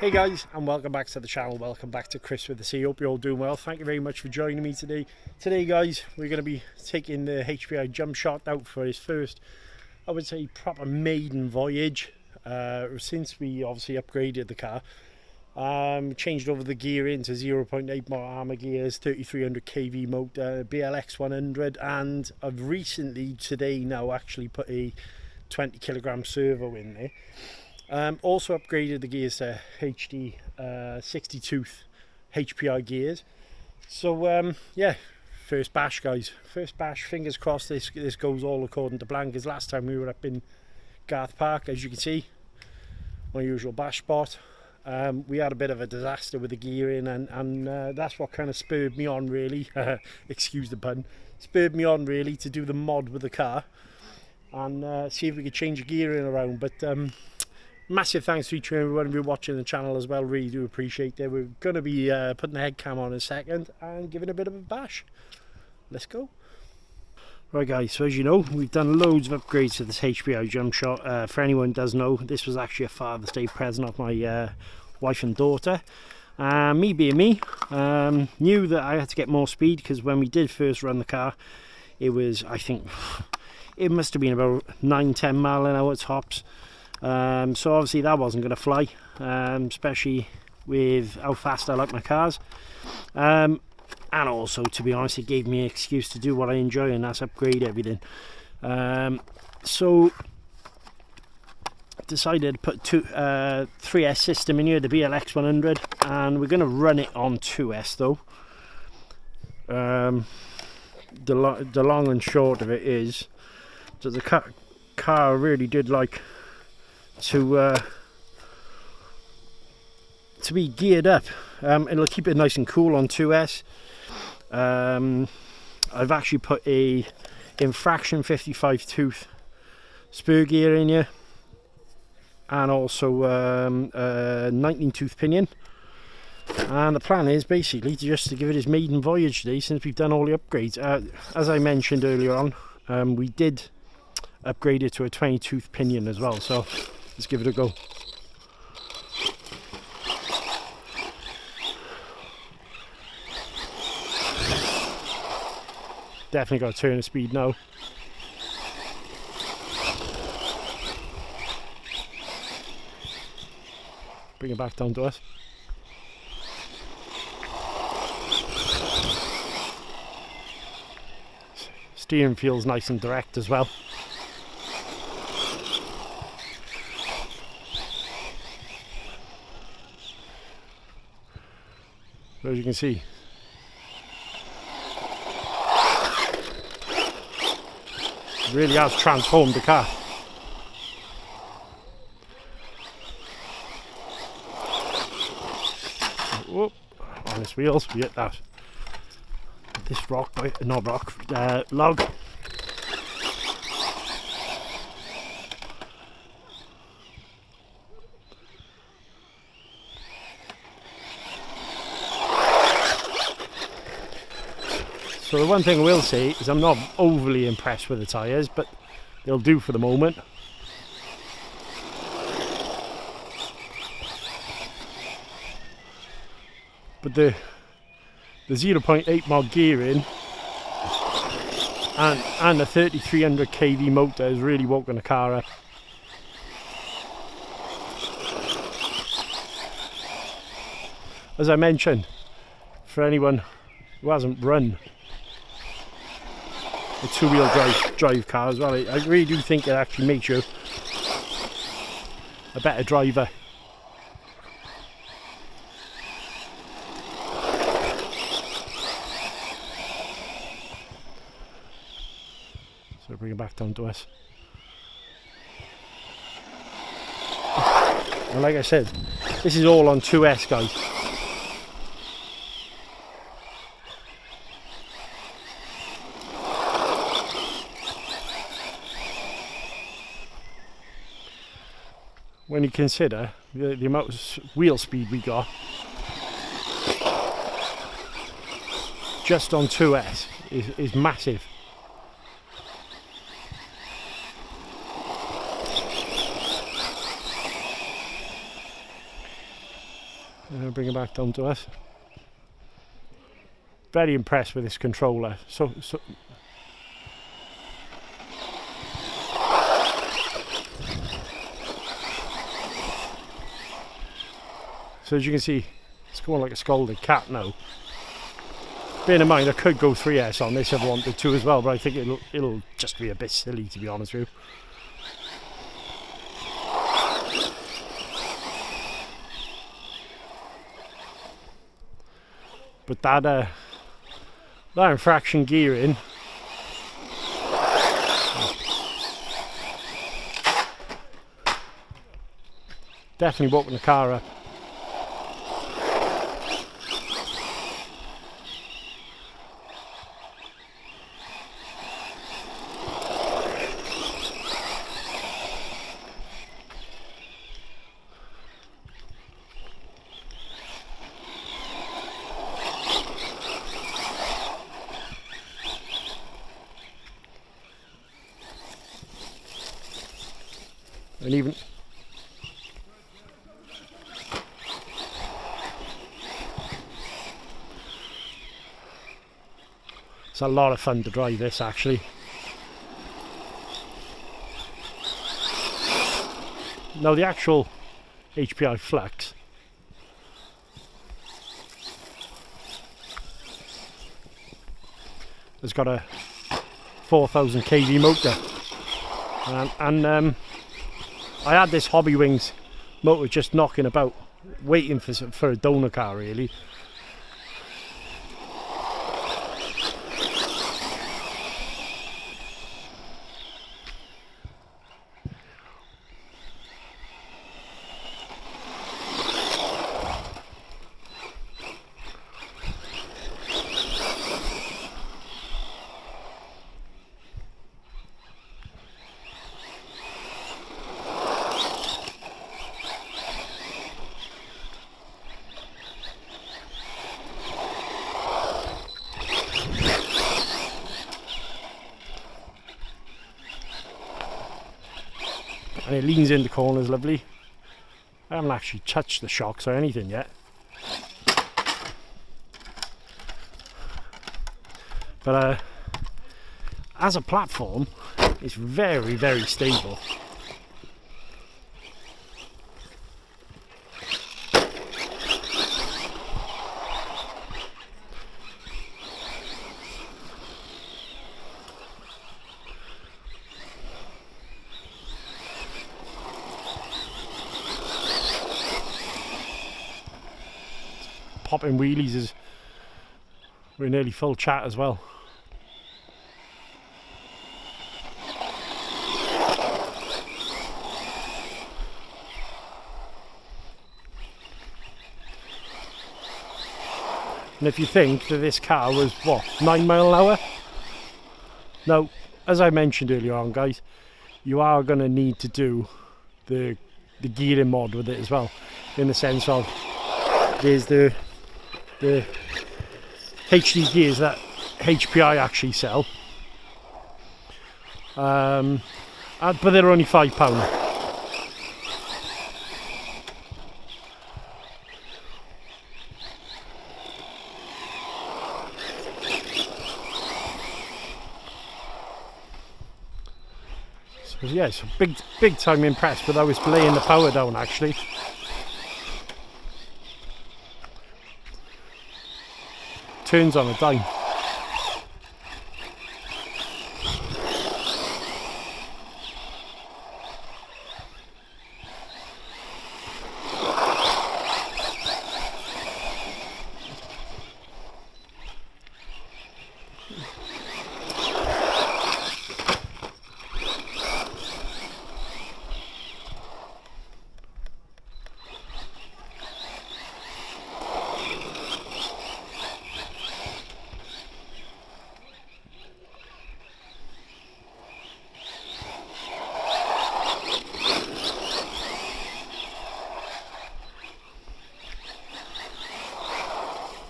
Hey guys, and welcome back to the channel. Welcome back to Chris with the C. Hope you're all doing well. Thank you very much for joining me today. Today guys, we're going to be taking the HPI Jumpshot out for his first, I would say, proper maiden voyage. Since we obviously upgraded the car. Changed over the gear into 0.8 more armor gears, 3300 kV motor, BLX 100, and I've recently today now actually put a 20 kilogram servo in there. Also upgraded the gears to HD 60 tooth HPI gears. So yeah, first bash guys, first bash. Fingers crossed this goes all according to plan, because last time we were up in Garth Park, as you can see, my usual bash spot. We had a bit of a disaster with the gearing, and that's what kind of spurred me on really, excuse the pun, spurred me on really to do the mod with the car and see if we could change the gearing around. But massive thanks to each and everyone who's watching the channel as well, really do appreciate it. We're going to be putting the head cam on in a second and giving a bit of a bash. Let's go. Right guys, so as you know, we've done loads of upgrades to this HPI Jumpshot. For anyone who does know, this was actually a Father's Day present of my wife and daughter. Me being me, knew that I had to get more speed, because when we did first run the car, it was, I think, it must have been about 9-10 mile an hour tops. So obviously that wasn't going to fly, especially with how fast I like my cars. And also, to be honest, it gave me an excuse to do what I enjoy, and that's upgrade everything. So decided to put 3S system in here, the BLX 100, and we're going to run it on 2S though. The long and short of it is that the car really did like to be geared up. It'll keep it nice and cool on 2S. I've actually put a infraction 55 tooth spur gear in here, and also a 19 tooth pinion. And the plan is basically just to give it his maiden voyage today, since we've done all the upgrades. As I mentioned earlier on, we did upgrade it to a 20 tooth pinion as well, so let's give it a go. Definitely got to turn the speed now. Bring it back down to us. Steering feels nice and direct as well. As you can see, really has transformed the car. Whoop, on his wheels, we hit that. This rock, not rock, log. So the one thing I will say is I'm not overly impressed with the tyres, but they'll do for the moment. But the 0.8 mod gearing and the 3300 kV motor is really woken the car up. As I mentioned, for anyone who hasn't run a two-wheel drive car as well, I really do think it actually makes you a better driver. So bring it back down to us. And like I said, this is all on 2S guys. When you consider the amount of wheel speed we got just on 2S is massive. bring it back down to us. Very impressed with this controller. So as you can see, it's going like a scalded cat now. Bearing in mind, I could go 3S on this if I wanted to as well, but I think it'll just be a bit silly, to be honest with you. But that infraction gearing, definitely woken the car up. And even it's a lot of fun to drive this, actually. Now the actual HPI Flux has got a 4000 kV motor, and I had this Hobbywing motor just knocking about, waiting for a donor car, really. And it leans in the corners lovely. I haven't actually touched the shocks or anything yet. But as a platform, it's very, very stable. Popping wheelies is we're nearly full chat as well. And if you think that this car was what, 9 miles an hour? Now, as I mentioned earlier on, guys, you are going to need to do the gearing mod with it as well, in the sense of there's the HD gears that HPI actually sell, but they're only £5. So yeah, it's big time impressed with how it's laying the power down, actually. Turns on a dime.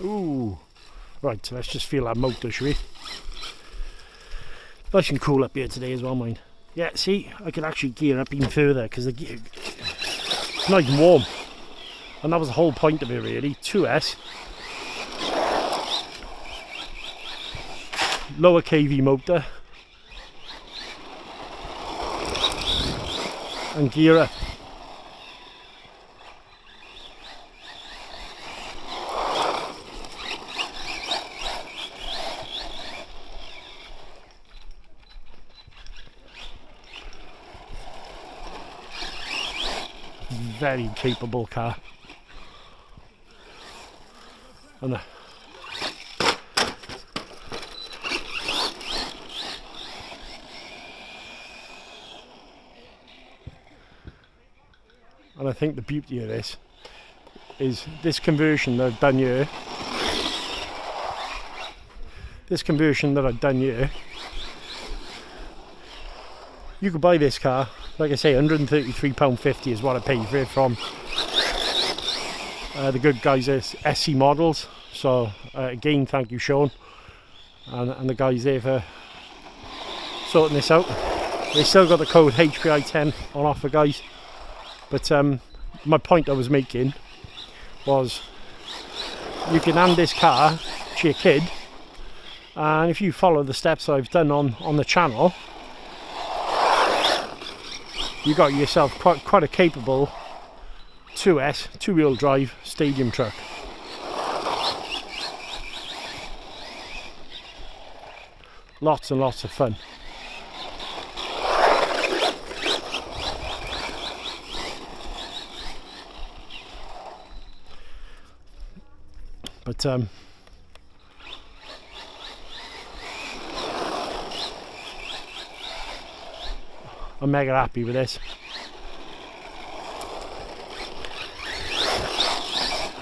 Ooh, right, so let's just feel that motor, shall we? Nice and cool up here today as well, mind. Yeah, see, I can actually gear up even further because the gear, it's nice and warm. And that was the whole point of it really. 2S, lower KV motor, and gear up. Very capable car. And I think the beauty of this is this conversion that I've done here. You could buy this car, like I say, £133.50 is what I paid for it from the good guys at SC Models. So again, thank you Sean and the guys there for sorting this out. They still got the code HPI 10 on offer, guys. But my point I was making was you can hand this car to your kid, and if you follow the steps I've done on the channel, you got yourself quite a capable 2S, two-wheel drive stadium truck. Lots and lots of fun. But I'm mega happy with this,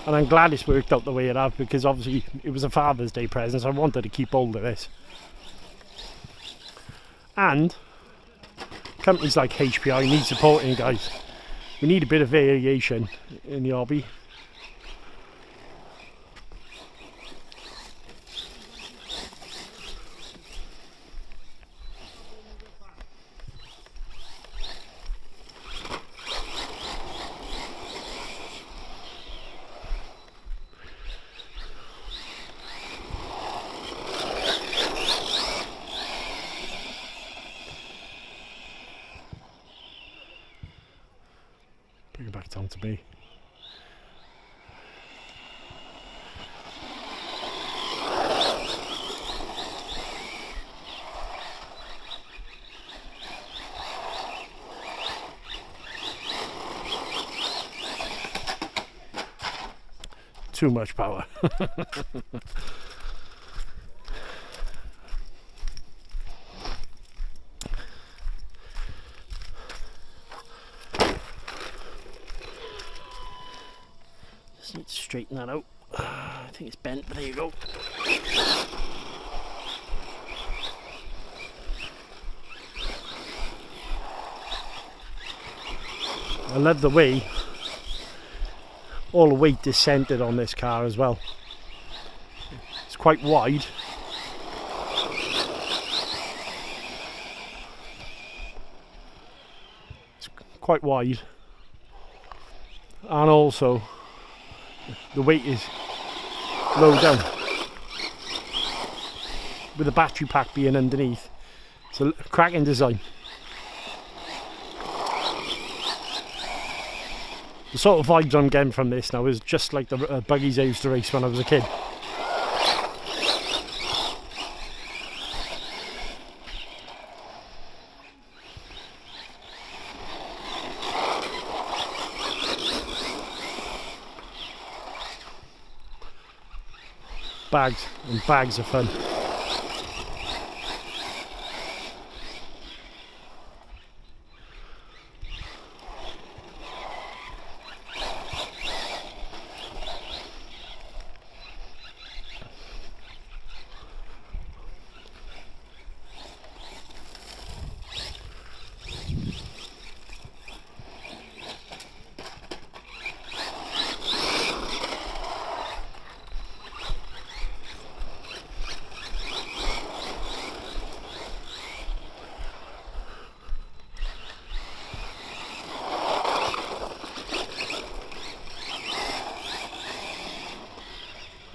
and I'm glad it's worked out the way it has, because obviously it was a Father's Day present, so I wanted to keep hold of this. And companies like HPI need supporting, guys. We need a bit of variation in the hobby. Bring it back down to me. Too much power. Just need to straighten that out. I think it's bent, but there you go. I love the way all the weight is centered on this car as well. It's quite wide. It's quite wide, and also the weight is low down, with the battery pack being underneath. It's a cracking design. The sort of vibes I'm getting from this now is just like the buggies I used to race when I was a kid. Bags and bags of fun.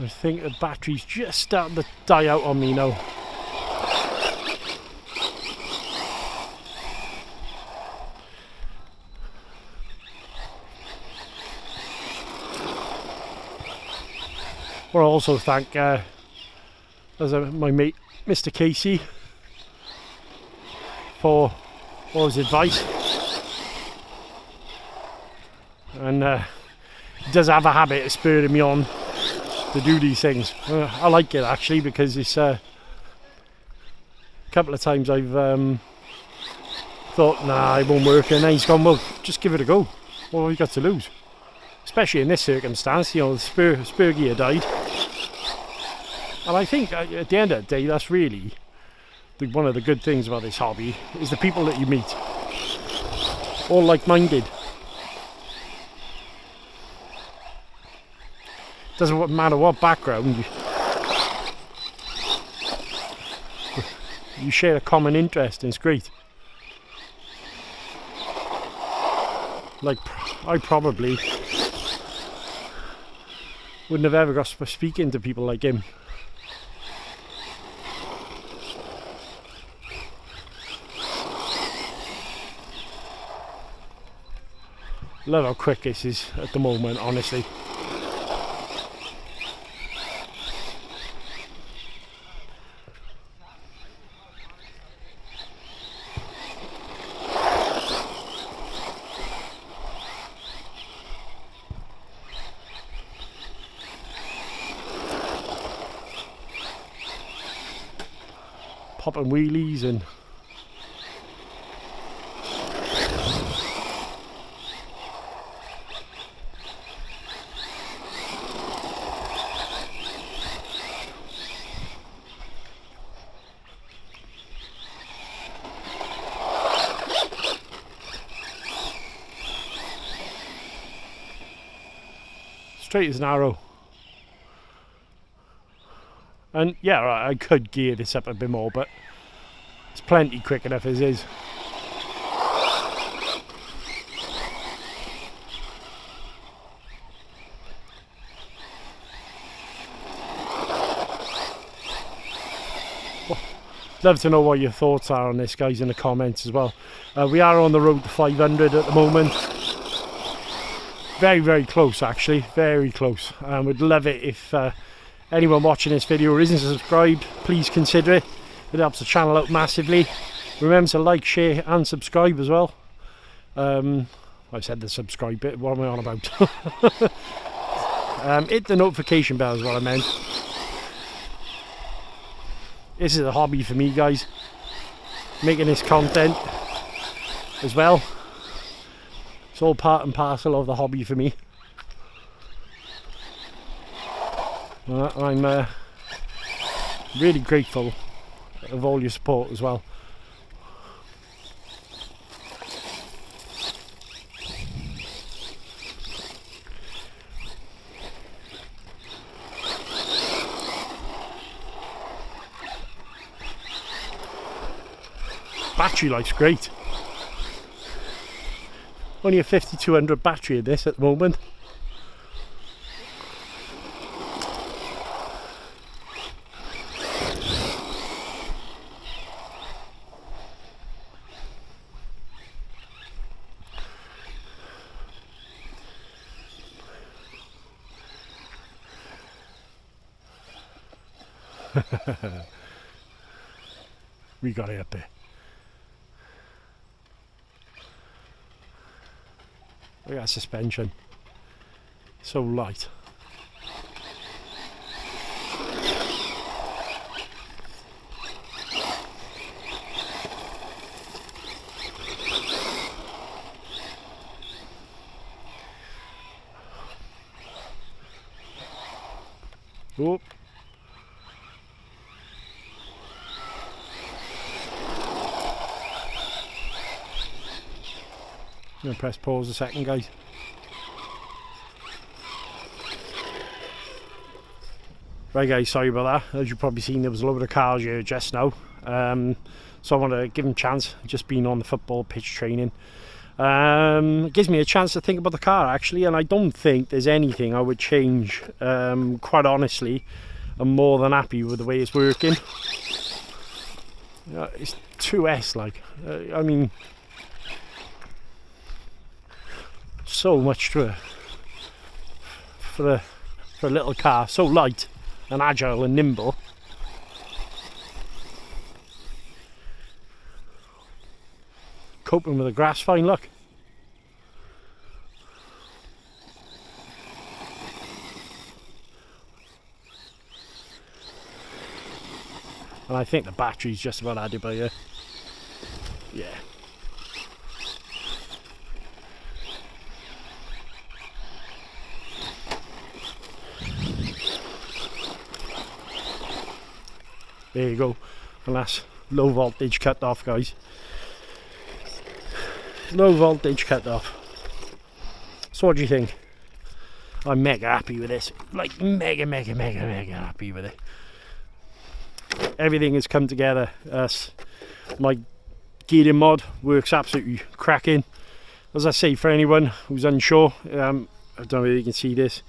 I think the battery's just starting to die out on me now. I also thank my mate Mr. Casey for all his advice, and he does have a habit of spurring me on to do these things. I like it actually, because it's a couple of times I've thought nah, it won't work, and then he's gone, well, just give it a go, what have you got to lose? Especially in this circumstance, you know, the spur gear died. And I think at the end of the day, that's really one of the good things about this hobby, is the people that you meet. All like-minded. Doesn't matter what background, you share a common interest, and it's great. Like, I probably wouldn't have ever got speaking to people like him. Love how quick this is at the moment, honestly. Popping wheelies and straight as an arrow. And yeah, right, I could gear this up a bit more, but it's plenty quick enough as is. Well, love to know what your thoughts are on this, guys, in the comments as well. We are on the road to 500 at the moment. Very, very close, actually, very close. Would love it if anyone watching this video isn't subscribed, please consider it. It helps the channel out massively. Remember to like, share and subscribe as well. I said the subscribe bit, what am I on about? Hit the notification bell is what I meant. This is a hobby for me, guys, making this content as well. It's all part and parcel of the hobby for me. I'm really grateful of all your support as well. Battery life's great. Only a 5200 battery in this at the moment. We got it up there. Look at that suspension, so light. Oh. I'm going to press pause a second, guys. Right, guys, sorry about that. As you've probably seen, there was a load of cars here just now. So I want to give them a chance. Just been on the football pitch training. It gives me a chance to think about the car actually, and I don't think there's anything I would change, quite honestly. I'm more than happy with the way it's working. It's 2S, like, I mean, so much to it for a little car, so light and agile and nimble. Coping with the grass fine, look. And I think the battery's just about added by here. Yeah. There you go. And that's low voltage cut off, guys. Low voltage cut off. So what do you think? I'm mega happy with this. Like mega happy with it. Everything has come together. My gearing mod works absolutely cracking. As I say, for anyone who's unsure, I don't know if you can see this,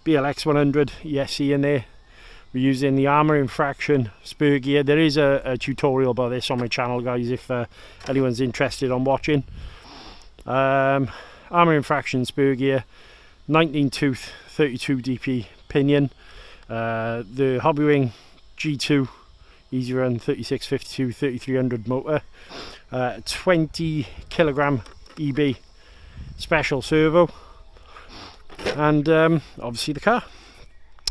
BLX 100 ESC in there. We're using the armor infraction spur gear. There is a tutorial about this on my channel, guys, if anyone's interested on watching. Armor infraction spur gear, 19 tooth 32 DP pinion, the Hobbywing G2 Easy Run 3652 3300 motor, 20 kilogram EB special servo, and obviously the car.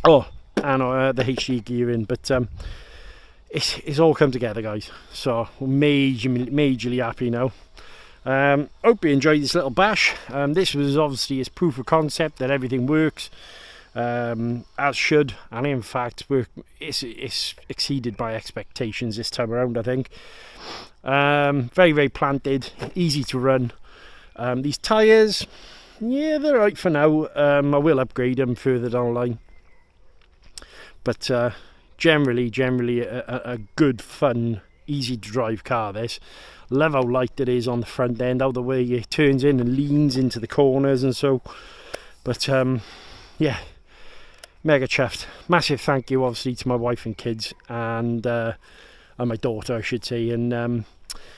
Oh, and the HD gearing, but it's all come together, guys. So we're majorly happy now. Hope you enjoyed this little bash. This was obviously its proof of concept that everything works as should, and in fact it's exceeded by expectations this time around, I think. Very planted, easy to run. These tyres, yeah, they're right for now. I will upgrade them further down the line, but generally a good, fun, easy to drive car. This, love how light it is on the front end, how the way it turns in and leans into the corners and so. But yeah, mega chuffed. Massive thank you obviously to my wife and kids, and my daughter I should say, and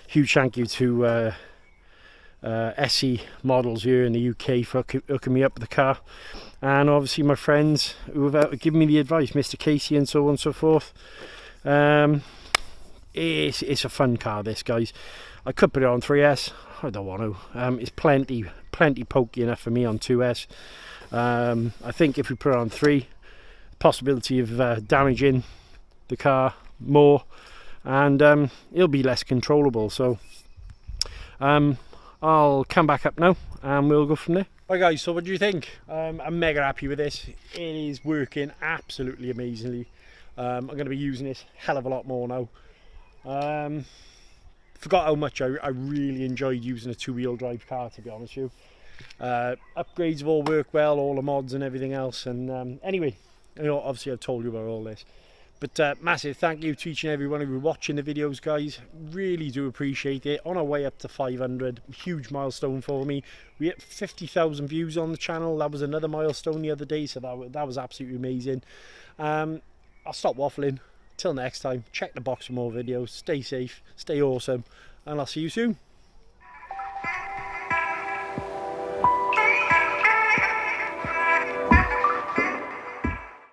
huge thank you to SE Models here in the UK for hooking me up with the car, and obviously my friends who have given me the advice, Mr. Casey and so on and so forth. It's a fun car, this, guys. I could put it on 3S, I don't want to. It's plenty pokey enough for me on 2S. I think if we put it on 3, possibility of damaging the car more, and it'll be less controllable. So I'll come back up now and we'll go from there. Right, guys, so what do you think? I'm mega happy with this. It is working absolutely amazingly. I'm going to be using this hell of a lot more now. Forgot how much I really enjoyed using a two-wheel drive car, to be honest with you. Upgrades have all worked well, all the mods and everything else, and anyway, you know, obviously I've told you about all this, but massive thank you to each and every one of you watching the videos, guys. Really do appreciate it. On our way up to 500, huge milestone for me. We hit 50,000 views on the channel. That was another milestone the other day, so that was absolutely amazing. I'll stop waffling. Till next time, check the box for more videos. Stay safe, stay awesome, and I'll see you soon.